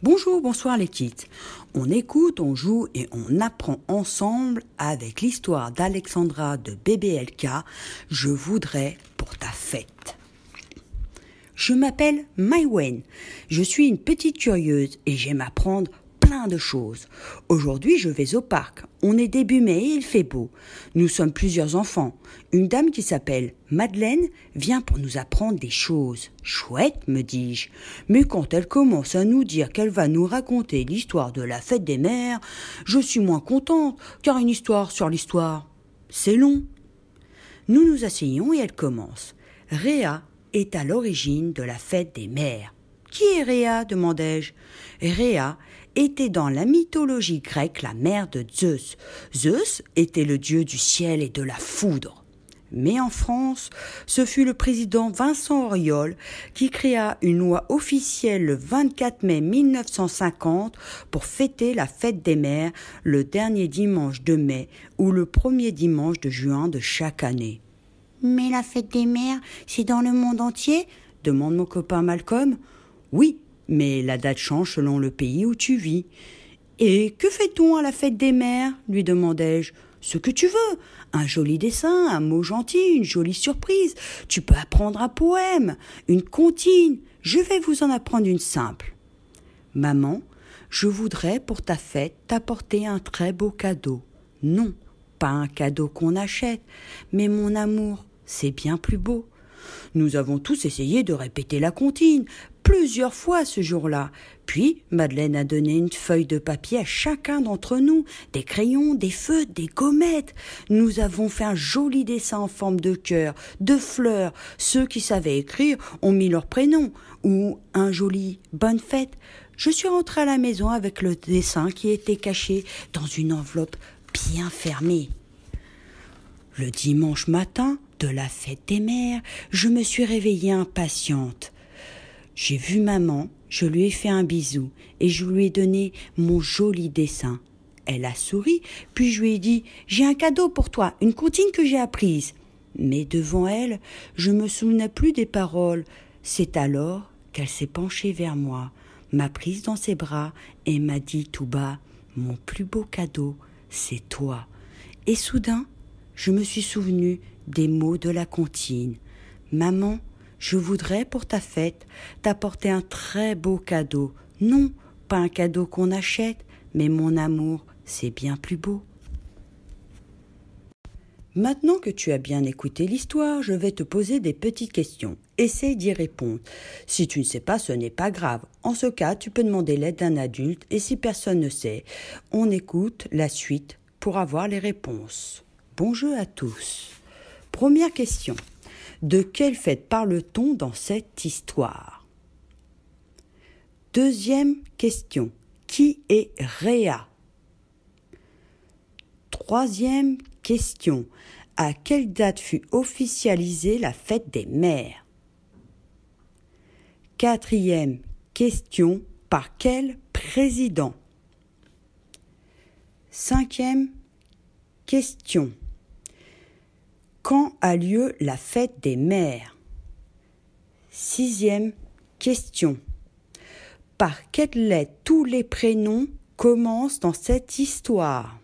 Bonjour, bonsoir les kids. On écoute, on joue et on apprend ensemble avec l'histoire d'Alexandra de BBLK. Je voudrais pour ta fête. Je m'appelle Maïwen. Je suis une petite curieuse et j'aime apprendre plein de choses. Aujourd'hui, je vais au parc. On est début mai et il fait beau. Nous sommes plusieurs enfants. Une dame qui s'appelle Madeleine vient pour nous apprendre des choses. Chouette, me dis-je. Mais quand elle commence à nous dire qu'elle va nous raconter l'histoire de la fête des mères, je suis moins contente, car une histoire sur l'histoire, c'est long. Nous nous asseyons et elle commence. Rhéa est à l'origine de la fête des mères. Qui est Rhéa ? Demandai-je. Rhéa était dans la mythologie grecque la mère de Zeus. Zeus était le dieu du ciel et de la foudre. Mais en France, ce fut le président Vincent Auriol qui créa une loi officielle le 24 mai 1950 pour fêter la fête des mères le dernier dimanche de mai ou le premier dimanche de juin de chaque année. « Mais la fête des mères, c'est dans le monde entier ?» demande mon copain Malcolm. « Oui, mais la date change selon le pays où tu vis. »« Et que fait-on à la fête des mères ?» lui demandai-je. « Ce que tu veux, un joli dessin, un mot gentil, une jolie surprise. Tu peux apprendre un poème, une comptine. Je vais vous en apprendre une simple. Maman, je voudrais pour ta fête t'apporter un très beau cadeau. Non, pas un cadeau qu'on achète, mais mon amour, c'est bien plus beau. » Nous avons tous essayé de répéter la comptine plusieurs fois ce jour-là. Puis Madeleine a donné une feuille de papier à chacun d'entre nous, des crayons, des feutres, des gommettes. Nous avons fait un joli dessin en forme de cœur, de fleurs. Ceux qui savaient écrire ont mis leur prénom ou un joli « bonne fête ». Je suis rentrée à la maison avec le dessin qui était caché dans une enveloppe bien fermée. Le dimanche matin de la fête des mères, je me suis réveillée impatiente. J'ai vu maman, je lui ai fait un bisou et je lui ai donné mon joli dessin. Elle a souri, puis je lui ai dit « J'ai un cadeau pour toi, une comptine que j'ai apprise. » Mais devant elle, je me souvenais plus des paroles. C'est alors qu'elle s'est penchée vers moi, m'a prise dans ses bras et m'a dit tout bas « Mon plus beau cadeau, c'est toi. » Et soudain, je me suis souvenue des mots de la comptine. « Maman, je voudrais pour ta fête t'apporter un très beau cadeau. Non, pas un cadeau qu'on achète, mais mon amour, c'est bien plus beau. » Maintenant que tu as bien écouté l'histoire, je vais te poser des petites questions. Essaye d'y répondre. Si tu ne sais pas, ce n'est pas grave. En ce cas, tu peux demander l'aide d'un adulte et si personne ne sait, on écoute la suite pour avoir les réponses. Bon jeu à tous. Première question. De quelle fête parle-t-on dans cette histoire ? Deuxième question. Qui est Rhéa ? Troisième question. À quelle date fut officialisée la fête des mères ? Quatrième question. Par quel président ? Cinquième question. Quand a lieu la fête des mères ? Sixième question. Par quelle lettre tous les prénoms commencent dans cette histoire ?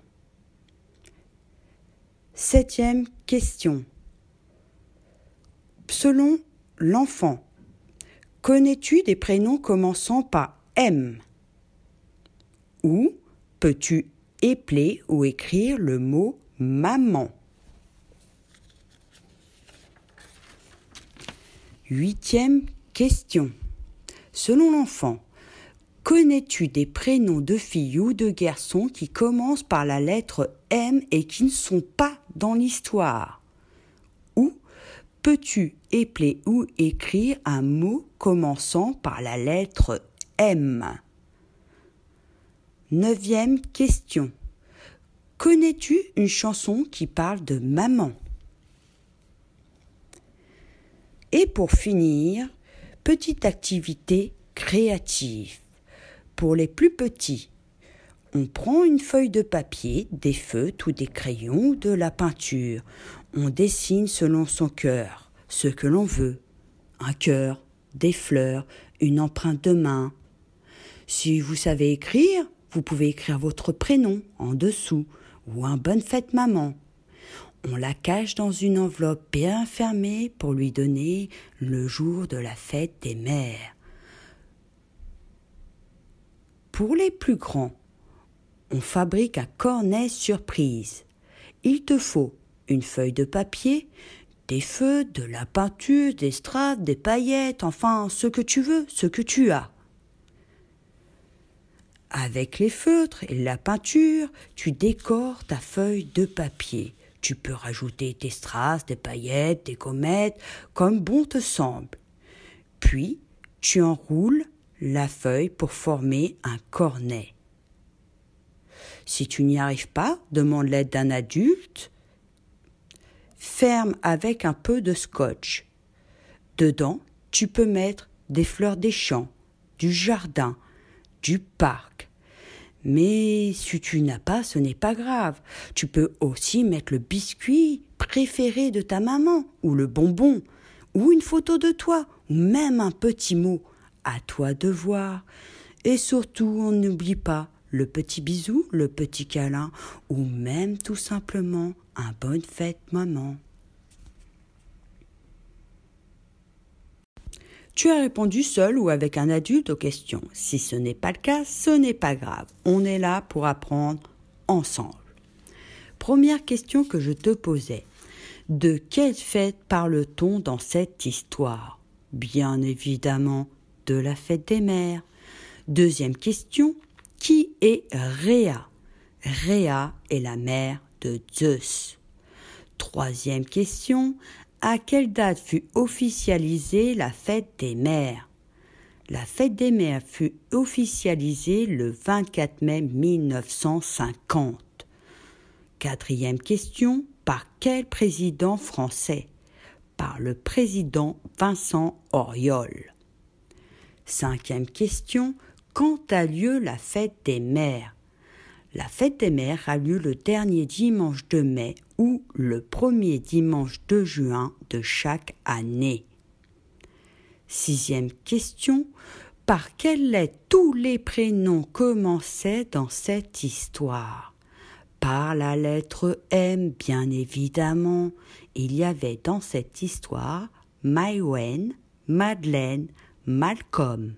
Septième question. Selon l'enfant, connais-tu des prénoms commençant par M ? Ou peux-tu épeler ou écrire le mot maman ? Huitième question. Selon l'enfant, connais-tu des prénoms de filles ou de garçons qui commencent par la lettre M et qui ne sont pas dans l'histoire ? Ou peux-tu épeler ou écrire un mot commençant par la lettre M ? Neuvième question. Connais-tu une chanson qui parle de maman ? Et pour finir, petite activité créative. Pour les plus petits, on prend une feuille de papier, des feutres ou des crayons ou de la peinture. On dessine selon son cœur, ce que l'on veut. Un cœur, des fleurs, une empreinte de main. Si vous savez écrire, vous pouvez écrire votre prénom en dessous ou un bonne fête maman. On la cache dans une enveloppe bien fermée pour lui donner le jour de la fête des mères. Pour les plus grands, on fabrique un cornet surprise. Il te faut une feuille de papier, des feux, de la peinture, des strass, des paillettes, enfin ce que tu veux, ce que tu as. Avec les feutres et la peinture, tu décores ta feuille de papier. Tu peux rajouter des strass, des paillettes, des gommettes, comme bon te semble. Puis, tu enroules la feuille pour former un cornet. Si tu n'y arrives pas, demande l'aide d'un adulte. Ferme avec un peu de scotch. Dedans, tu peux mettre des fleurs des champs, du jardin, du parc. Mais si tu n'as pas, ce n'est pas grave. Tu peux aussi mettre le biscuit préféré de ta maman, ou le bonbon, ou une photo de toi, ou même un petit mot. À toi de voir. Et surtout, on n'oublie pas le petit bisou, le petit câlin, ou même tout simplement un bonne fête maman. Tu as répondu seul ou avec un adulte aux questions. Si ce n'est pas le cas, ce n'est pas grave. On est là pour apprendre ensemble. Première question que je te posais. De quelle fête parle-t-on dans cette histoire? Bien évidemment, de la fête des mères. Deuxième question. Qui est Rhéa? Rhéa est la mère de Zeus. Troisième question. À quelle date fut officialisée la fête des mères? La fête des mères fut officialisée le 24 mai 1950. Quatrième question. Par quel président français? Par le président Vincent Auriol. Cinquième question. Quand a lieu la fête des mères? La fête des mères a lieu le dernier dimanche de mai ou le premier dimanche de juin de chaque année. Sixième question. Par quelle lettre tous les prénoms commençaient dans cette histoire? Par la lettre M, bien évidemment. Il y avait dans cette histoire Maïwen, Madeleine, Malcolm.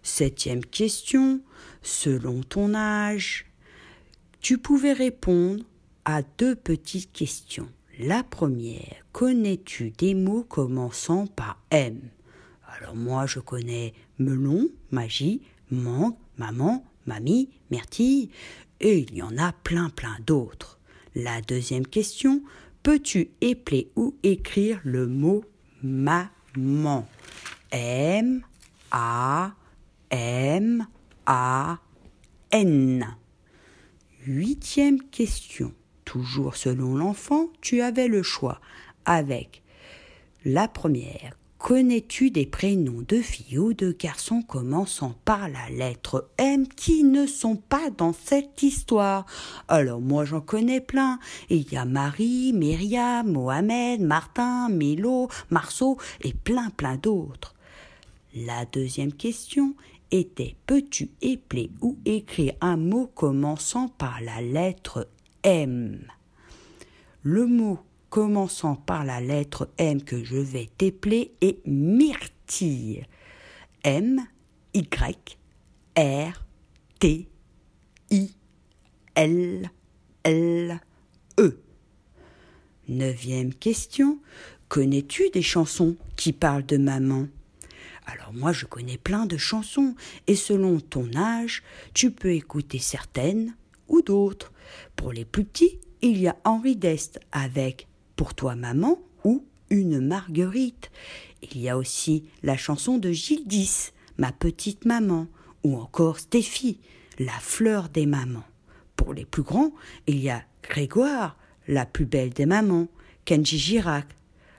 Septième question. Selon ton âge, tu pouvais répondre à deux petites questions. La première, connais-tu des mots commençant par M? Alors moi, je connais melon, magie, mangue, maman, mamie, myrtille, et il y en a plein d'autres. La deuxième question, peux-tu épeler ou écrire le mot maman? M-A-M-A-N. Huitième question. Toujours selon l'enfant, tu avais le choix avec la première. Connais-tu des prénoms de filles ou de garçons commençant par la lettre M qui ne sont pas dans cette histoire? Alors moi j'en connais plein. Il y a Marie, Myriam, Mohamed, Martin, Milo, Marceau et plein d'autres. La deuxième question était peux-tu épeler ou écrire un mot commençant par la lettre M? Le mot commençant par la lettre M que je vais t'épeler est myrtille. M-Y-R-T-I-L-L-E. Neuvième question. Connais-tu des chansons qui parlent de maman? Alors moi je connais plein de chansons et selon ton âge, tu peux écouter certaines ou d'autres. Pour les plus petits, il y a Henri Dest avec Pour toi maman ou Une Marguerite. Il y a aussi la chanson de Gilles Dys, Ma petite maman, ou encore Stéphie, La fleur des mamans. Pour les plus grands, il y a Grégoire, La plus belle des mamans, Kenji Girac,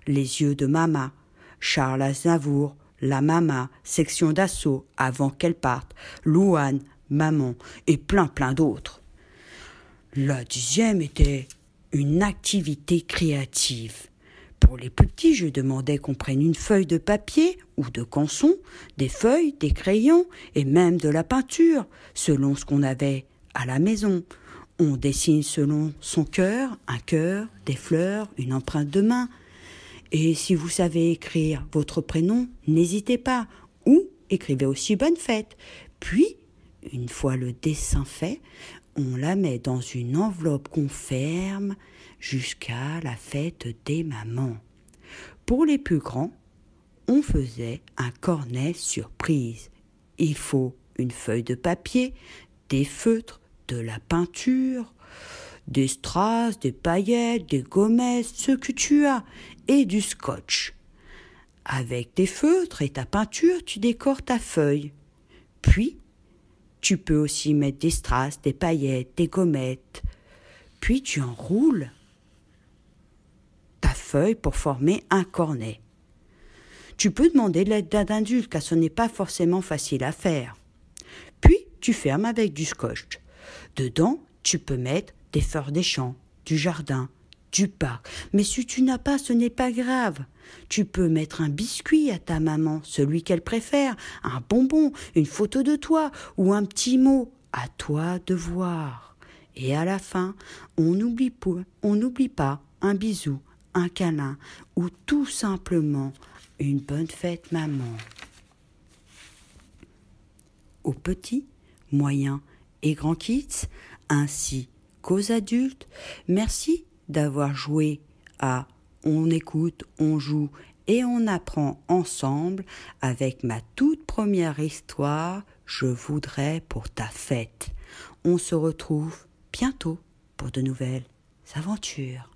Les yeux de Mama, Charles Aznavour, La Mama, Section d'assaut, Avant qu'elle parte, Louane, Maman et plein d'autres. La 10e était une activité créative. Pour les plus petits, je demandais qu'on prenne une feuille de papier ou de canson, des feuilles, des crayons et même de la peinture, selon ce qu'on avait à la maison. On dessine selon son cœur, un cœur, des fleurs, une empreinte de main. Et si vous savez écrire votre prénom, n'hésitez pas, ou écrivez aussi bonne fête. Puis, une fois le dessin fait, on la met dans une enveloppe qu'on ferme jusqu'à la fête des mamans. Pour les plus grands, on faisait un cornet surprise. Il faut une feuille de papier, des feutres, de la peinture, des strass, des paillettes, des gommettes, ce que tu as, et du scotch. Avec tes feutres et ta peinture, tu décores ta feuille. Puis, tu peux aussi mettre des strass, des paillettes, des gommettes. Puis tu enroules ta feuille pour former un cornet. Tu peux demander l'aide d'un adulte car ce n'est pas forcément facile à faire. Puis tu fermes avec du scotch. Dedans, tu peux mettre des fleurs des champs, du jardin, du parc. Mais si tu n'as pas, ce n'est pas grave. Tu peux mettre un biscuit à ta maman, celui qu'elle préfère, un bonbon, une photo de toi ou un petit mot. À toi de voir. Et à la fin, on n'oublie pas un bisou, un câlin ou tout simplement une bonne fête maman. Aux petits, moyens et grands kids, ainsi qu'aux adultes, merci d'avoir joué à On écoute, on joue et on apprend ensemble avec ma toute première histoire, Je voudrais pour ta fête. On se retrouve bientôt pour de nouvelles aventures.